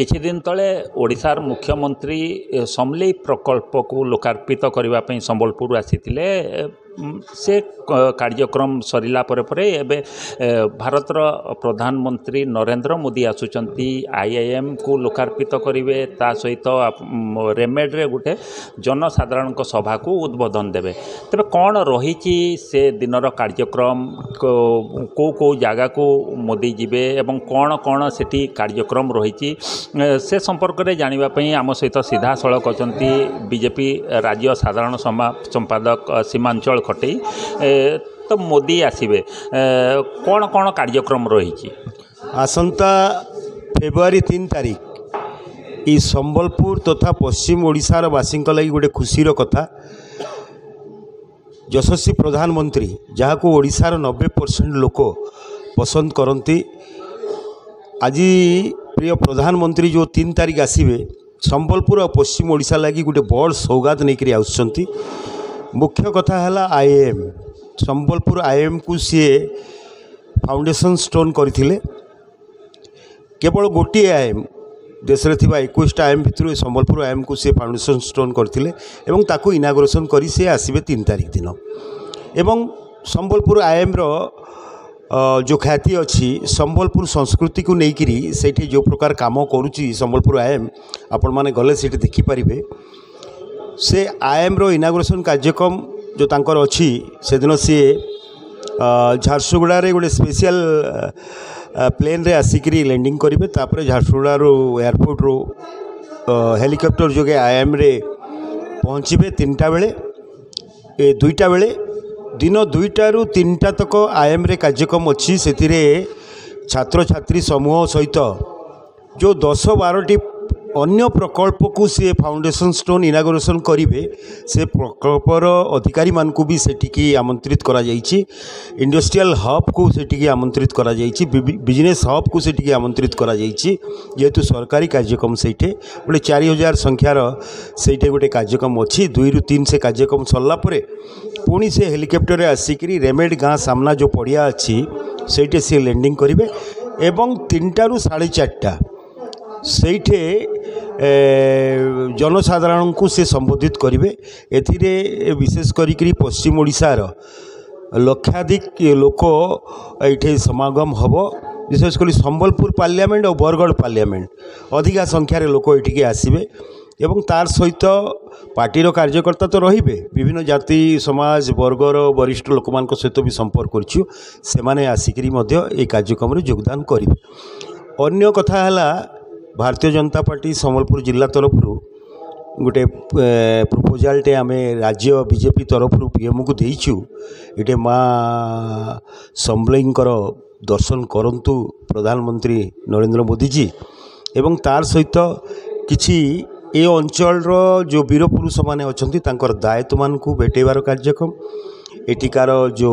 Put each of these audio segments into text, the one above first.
किछि दिन तले ओडिशार मुख्यमंत्री समलेई प्रकल्प को लोकार्पित करने संबलपुर आसीथिले से कार्यक्रम सरिला परे एबे भारतर प्रधानमंत्री नरेंद्र मोदी आसुचंती आईआईएम को लोकार्पित करिवे ता सहित रेमेड रे गुटे जनसाधारण सभा को उद्बोधन देवे तेबे कौन रही से दिनर कार्यक्रम को जगह को मोदी जीवे एवं कौन कौन सेठी कार्यक्रम रही से संपर्क में जानापी आम सहित सीधा सड़क अछंती बीजेपी राज्य साधारण संपादक सीमांचल खटई तो मोदी आसवे कौन कौन कार्यक्रम रही आसंता फेब्रुआरी 3 तारीख ई संबलपुर तथा पश्चिम ओडिशार वासी लगी गोटे खुशीर कथा यशस्वी प्रधानमंत्री जहाँ को ओडिशार 90% लोक पसंद करती आज प्रिय प्रधानमंत्री जो 3 तारीख आसवे संबलपुर और पश्चिम ओडिशा लगी गोटे बड़ सौगात नहीं आसुंच मुख्य कथा है आईएएम संबलपुर आईएएम को सी फाउंडेशन स्टोन करथिले केवल गोटे आईएएम देश में थी 21 आईएम भितर संबलपुर आईएएम को सी फाउंडेशन स्टोन करथिले एवं ताकू इनागोरेशन करी से आसवे 3 तारीख दिन एवं संबलपुर आईएएम रो जो ख्याति अच्छी संबलपुर संस्कृति को लेकर से जो प्रकार काम करुच्ची संबलपुर आईएएम आपण मैंने गले से देखिपारे से आईएएम रो इनागोरेशन कार्यक्रम जो तांकर अच्छी से दिन सी झारसुगुड़ा रे गोटे स्पेशल प्लेन रे आसिकरी लैंडिंग करेंगे तापर झारसुगुड़ा रो एयरपोर्ट रो हेलिकॉप्टर जोगे आईएएम रे पहुँचे 3टा बेले 2टा बेले दिन 2टा रू 3टा तक आईएएम रे कार्यक्रम अच्छी से छात्र छात्री समूह सहित जो 10-12टी अन्य प्रकल्प को सी फाउंडेशन स्टोन इनागोरेशन करेंगे से प्रकल्पर अधिकारी मान को भी सेटिकी आमंत्रित करा जाइछि इंडस्ट्रियल हब को सेटिकी आमंत्रित करा जाइछि बिजनेस हब को सेटिकी आमंत्रित करा जाइछि जेहेतु सरकारी कार्यक्रम सेठे गोटे 4000 संख्यार सेठे गोटे कार्यक्रम अच्छी 2 ରୁ 3 से कार्यक्रम सरला परे पुणी से हेलिकॉप्टर आसिकी रेमेड गाँ सामना जो पड़िया अच्छी सेठे सी लैंडिंग करेंगे एवं 3टा ରୁ 4:30 सेठे जनसाधारण को से संबोधित करेंगे एथिरे विशेष करी पश्चिम ओडिशार लक्षाधिक लोक ये समागम हम विशेष कर संबलपुर पार्लियामेंट और बरगढ़ पार्लियामेंट अधिका संख्यार लोक ये आसवे एवं तार सहित पार्टीर कार्यकर्ता तो रहिबे विभिन्न जाति समाज वर्गर वरिष्ठ लोक मान सहित भी संपर्क करछु सेमाने आसिकरी मध्य ए कार्यक्रम रे योगदान करिवे। अन्य कथा हला भारतीय जनता पार्टी संबलपुर जिला तरफ गोटे प्रपोजालटे आम राज्य बीजेपी तरफ पीएम को देइछु ये माँ संबलेईंकर दर्शन करंतु प्रधानमंत्री नरेंद्र मोदी जी एवं तार सहित किछि ए अंचल जो वीर पुरुष माने अछंती तांकर दायित्व मान को भेटेबार कार्यक्रम एटिकार जो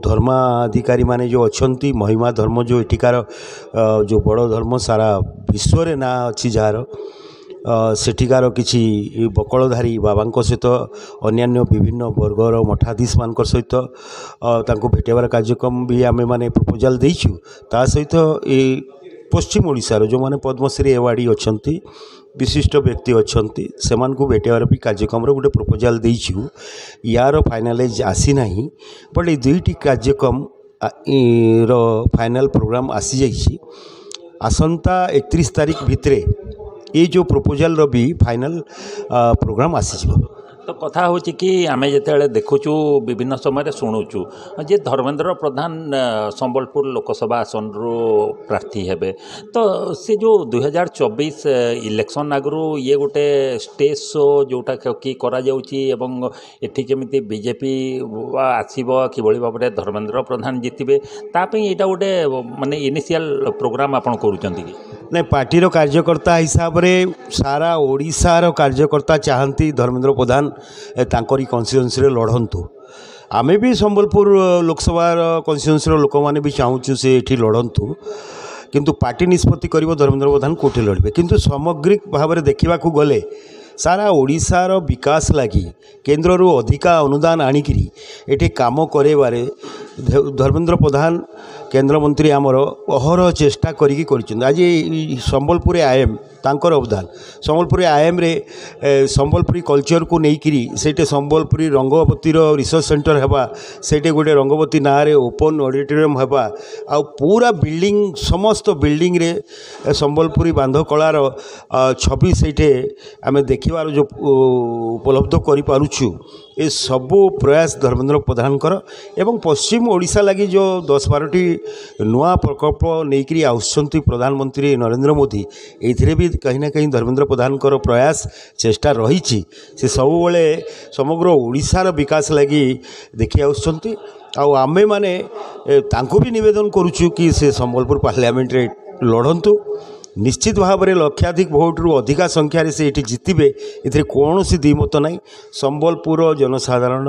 धर्माधिकारी माने जो अछंती महिमा धर्म जो एटिकार जो बड़ धर्म सारा विश्व रे ना अच्छी जार सेठिकार किछि बकलधारी बाबा सहित अन्यान्य विभिन्न वर्गर मठाधीश मान सहित तांको भेटेबार कार्यक्रम भी आमे माने प्रपोजाल देइछु ता सहित ए पश्चिम ओडिशार जो माने पद्मश्री एवार्डी अछंती विशिष्ट व्यक्ति अछंती सेमान को भेटेबार भी कार्यक्रम गोटे प्रपोजाल देइछु यार फाइनालाइज आसी नाही बट ए 2टी कार्यक्रम रो फाइनल प्रोग्राम आसी जाइछि आसंता 31 तारीख भितरे ये जो प्रपोजाल रो भी फाइनल प्रोग्राम आसी जिवो। तो कथा हो कि आमे जेतेबेले देखुचु विभिन्न समय शुणुचु जे धर्मेंद्र प्रधान संबलपुर लोकसभा आसन रो प्रार्थी हेबे तो से जो 2024 इलेक्शन आगु ये गोटे स्टेज शो जोटा कि करा जाउची एवं एठी केमिति बीजेपी आसीबो कि भली भाबरे धर्मेंद्र प्रधान जितिबे तापई एटा गोटे माने इनिशियल प्रोग्राम आपण करूचंती कि नहीं पार्टीर कार्यकर्ता हिसाब रे सारा ओडिशार कार्यकर्ता चाहती धर्मेंद्र प्रधान तांकरी कन्स्टिट्यूएंसी रे लड़ंतु आमे भी संबलपुर लोकसभा कन्स्टिट्यूएंसी लोक मैंने भी चाहूँ से ये लड़ंतु किंतु पार्टी निष्पत्ति करिवो धर्मेंद्र प्रधान कोठी लड़बे किंतु सामग्रिक भाव में देखा गले सारा ओडिशार विकास लगी केन्द्र अधिका अनुदान आणिकी ये काम करेबारे धर्मेंद्र प्रधान केन्द्रमंत्री आमर अहरह चेष्टा करिकी करिछन। आज संबलपुर आईएम तांकर अवदान संबलपुर आईएम रे संबलपुरी कल्चर को नेइकिरी सेटे संबलपुरी रंगवतीर रिसर्च सेंटर हेबा सेटे गोटे रंगवती ना रे ओपन ऑडिटोरियम हेबा आ पूरा बिल्डिंग समस्त बिल्डिंग रे संबलपुरी बांध कलार छवि सेटे आमे देखिबार जो उपलब्ध करि पारुछु ए सबु प्रयास धर्मेंद्र प्रधानकर एवं पश्चिम ओडिशा लगी जो 10-12टी नुआ प्रकल्प नेइकिरी आउछंती प्रधानमंत्री नरेंद्र मोदी एथिरे भी कहीं ना कहीं धर्मेंद्र प्रधानकर प्रयास चेष्टा रही से सब बेले समग्र ओडिशार विकास लगी देखि आउछंती आमे माने तांको भी निवेदन करूछु कि से संबलपुर पार्लियामेंट रे लड़ंतु निश्चित भाव में लक्षाधिक भोट रु अधिका संख्यार से ये जितबे ए कौन सी द्विमत ना संबलपुर जनसाधारण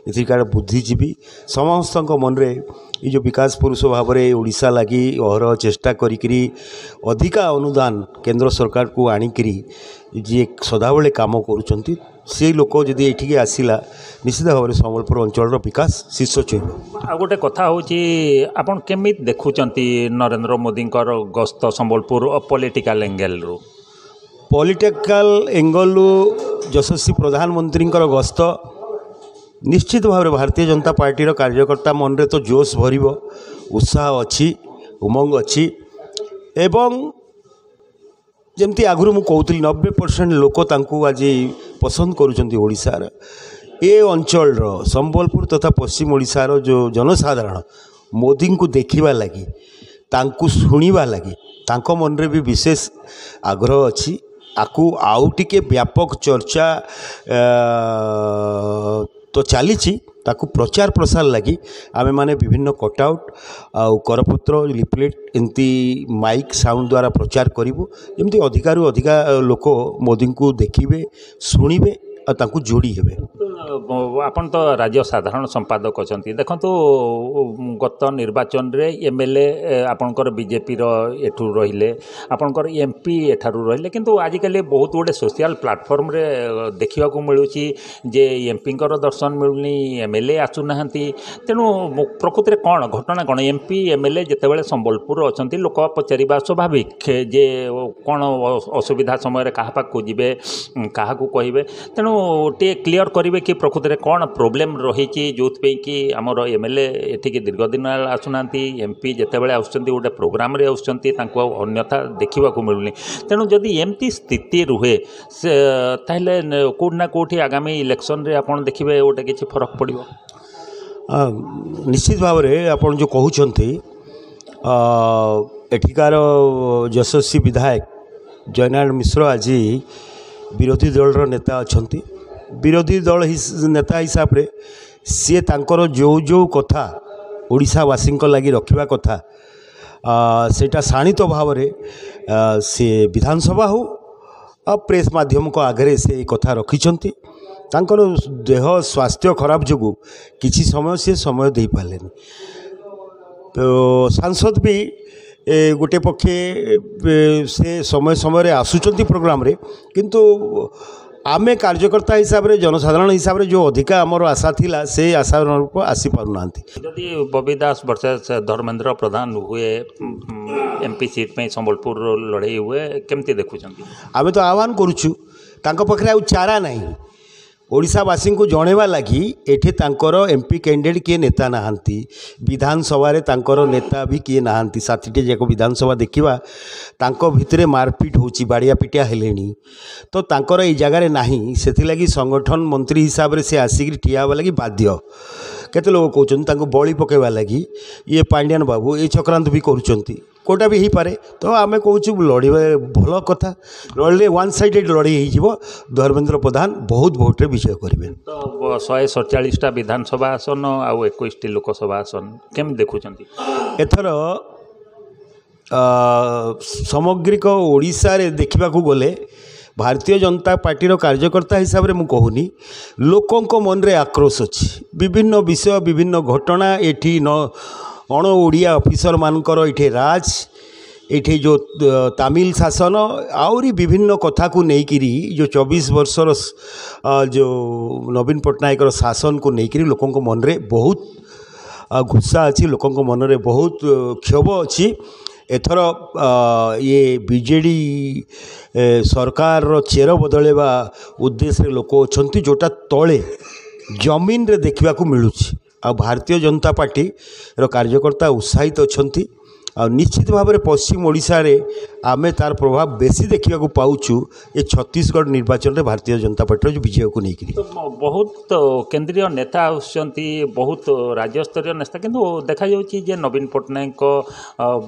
इथिकार बुद्धिजीवी समस्त मन रे ये जो विकास पुरुष भाव में ओडिशा लगी अहरह चेष्टा करी अधिका अनुदान केंद्र सरकार को आणिकी जी सदाबले काम करुँच से लोक जदि ये आसला निश्चित भाव में संबलपुर अंचल विकास शीर्ष छुईब। आ गोटे कथा होची आपण केमी देखुचंती नरेंद्र मोदी गस्त संबलपुर पॉलिटिकल एंगल रू पॉलिटिकल एंगल यशस्वी प्रधानमंत्री गस्त निश्चित भाव में भारतीय जनता पार्टी कार्यकर्ता मन रे तो जोश भर उत्साह अच्छी उमंग अच्छी एवं जमती आगुरी मु कहूली 90% लोक तांकु आज पसंद करुँच ओडिशार ए अंचल संबलपुर तथा पश्चिम ओडिशार जो जनसाधारण मोदी को देखा लगी तांकु शुणा लगी तांको मन रे भी विशेष आग्रह अच्छी आकु आउ टिके व्यापक चर्चा तो चली ताकू प्रचार प्रसार लगी आमे माने विभिन्न कटआउट आउ करपत्र लिफलेट एमती माइक साउंड द्वारा प्रचार करूँ एमती अधिकारु अधिका लोक मोदी को देखिए शुणिबे आ तांकू जोड़ी हेबे। आपन तो राज्य साधारण संपादक अच्छा देखो गत निर्वाचन रे एमएलए आपणकर बीजेपी एठू रहिले आपणकर एमपी एठारू रहिले किंतु आजिकल बहुत गुडे सोशल प्लेटफॉर्म रे देखा मिलूँ जे एमपी दर्शन मिलूनी एमएलए आसुना तेणु प्रकृति में कौन घटना कौन एमपी एमएलए जितेबाला संबलपुर अच्छा लोक पचार स्वाभाविक जे कौन असुविधा समय क्या पाक जी क्या कहे तेणु टे क्लीयर करेंगे कि प्रकृति में कौन प्रोब्लेम रही जो कि आमर एमएलए एठिक दीर्घ दिन आसुना एमपी जितेबाला गोटे प्रोग्राम रे अन्यथा देखा मिलूनी तेणु जदि एमती स्थिति रुहे से ताहले कौट ना कौटी आगामी इलेक्शन रे आपन देखिए गोटे किसी फरक पड़ो। निश्चित भाव में आपन जो कहते एठिकार यशस्वी विधायक जयनारायण मिश्र आज विरोधी दल नेता अच्छा विरोधी दल नेता हिसाब रे सी तांकर जो कथा ओडिशावासी लगी रखा कथा सेटा शाणित भाव में सी विधानसभा हो आ प्रेस माध्यम को आगे से कथा रखिंट तांकर देह स्वास्थ्य खराब जो किसी समय से समय दे पारे तो सांसद भी गोटे पक्षे से समय समय आसुंच प्रोग्राम रे किंतु आमे कार्यकर्ता हिसाब रे जनसाधारण हिसाब रे जो अधिका आमर आशा थिला से आशा रूप आसी पारु नांती जदि बबी दास वर्सेस धर्मेंद्र प्रधान हुए एमपी सीट में संबलपुर लड़ाई हुए केमती देखुछंती आमे तो आह्वान करूछु तांको पखरे आ चारा नहीं ओडिशावासी को जनवा लगी एठे तांकर एमपी कैंडिडेट किए नेता नहांती विधानसभा रे तांकर नेता भी किए नहांती 7टी जाक विधानसभा देखा तांको भितरे मारपीट होची बाड़िया पिटिया हेलेनी तो तांकर ए जगार नाही सेथि लगी संगठन मंत्री हिसाब रे से आसिक ठिया हवा लगी बाध्य केते लोग कहउछन बली पकेवा लगी ये पांड्यान बाबू ये चक्रांत भी करुचंती कोटा भी हो पारे तो आम कहूँ लड़े भल कथा लड़े वन साइडेड लड़ाई हो धर्मेंद्र प्रधान बहुत भोटे विजय करेंगे। तो 147टा विधानसभा आसन आउ 21टी लोकसभा आसन केम देखुंत एथर सामग्रिक ओडिशा रे देखा गले भारतीय जनता पार्टी कार्यकर्ता हिसाब से मुझे कहूनी लोकों मन रे आक्रोश अच्छी विभिन्न विषय विभिन्न घटना एठी न अण ओडिया ऑफिसर मानकर इठे राज इठे जो तमिल शासन आउरी विभिन्न कथा को लेकिरी जो 24 वर्षर जो नवीन पट्टनायक शासन को लेकिरी लोकों मन रे बहुत ଘୁଷା ଅଛି ଲୋକଙ୍କ ମନରେ ବହୁତ କ୍ଷୋଭ ଅଛି ଏଥର ये बीजेडी सरकार चेर बदलवा उद्देश्य लोक अच्छा जोटा तले जमीन रे देखा मिलूँ आ भारतीय जनता पार्टी रो कार्यकर्ता उत्साहित अच्छा आ निश्चित भाव में पश्चिम ओडिशा रे आमे तार प्रभाव बेसी देखा पाऊँ ये छत्तीसगढ़ निर्वाचन में भारतीय जनता पार्टी जो विजय को लेकर बहुत केंद्रीय नेता आसुच्चंती बहुत राज्यस्तरीय नेता किंतु देखा जाउची जे नवीन पट्टनायक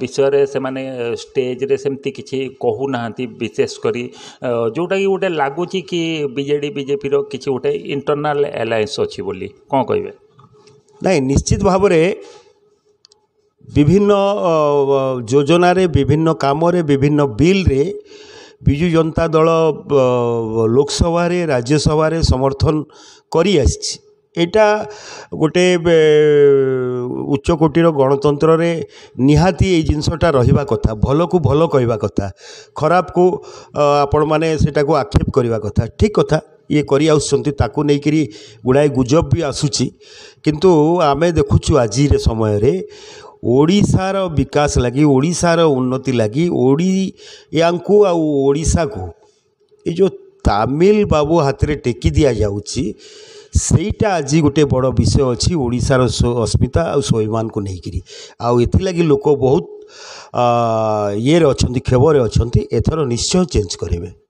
विषय रे से माने स्टेज रे सेमती किछि कहू नाहंती विशेष करी जोटा कि गोटे लागुची कि बीजेडी बीजेपी रो किछि गोटे इंटरनल अलायंस अछि बोली कोन कहबे नहीं निश्चित भाव में विभिन्न योजना रे विभिन्न काम रे विभिन्न बिल रे विजु जनता दल लोकसभा रे राज्यसभा रे समर्थन करी आछि एटा गोटे उच्च कोटीर गणतंत्र रे निहाती ए जिनसटा रहिबा कथा भल को भल कहवा कथा खराब को आपण माने सेटा को आक्षेप करवा कथा ठीक कथा ये करी आउछंती ताकू नै करी गुडाए गुजब भी आसुची किंतु आमे देखुछु आजी रे समय रे ओडिशार विकास लगी ओडिशार उन्नति लगी ओडियांकु आ ओडिशा को ये जो तामिल बाबू हाथ रे टेकी दिया जाउची सेटा आज गोटे बड़ विषय अच्छी ओडिशार अस्मिता आ स्वाभिमान को लेकर आथि लोक बहुत ये अच्छा क्षोभ अच्छा एथर निश्चय चेंज करेंगे।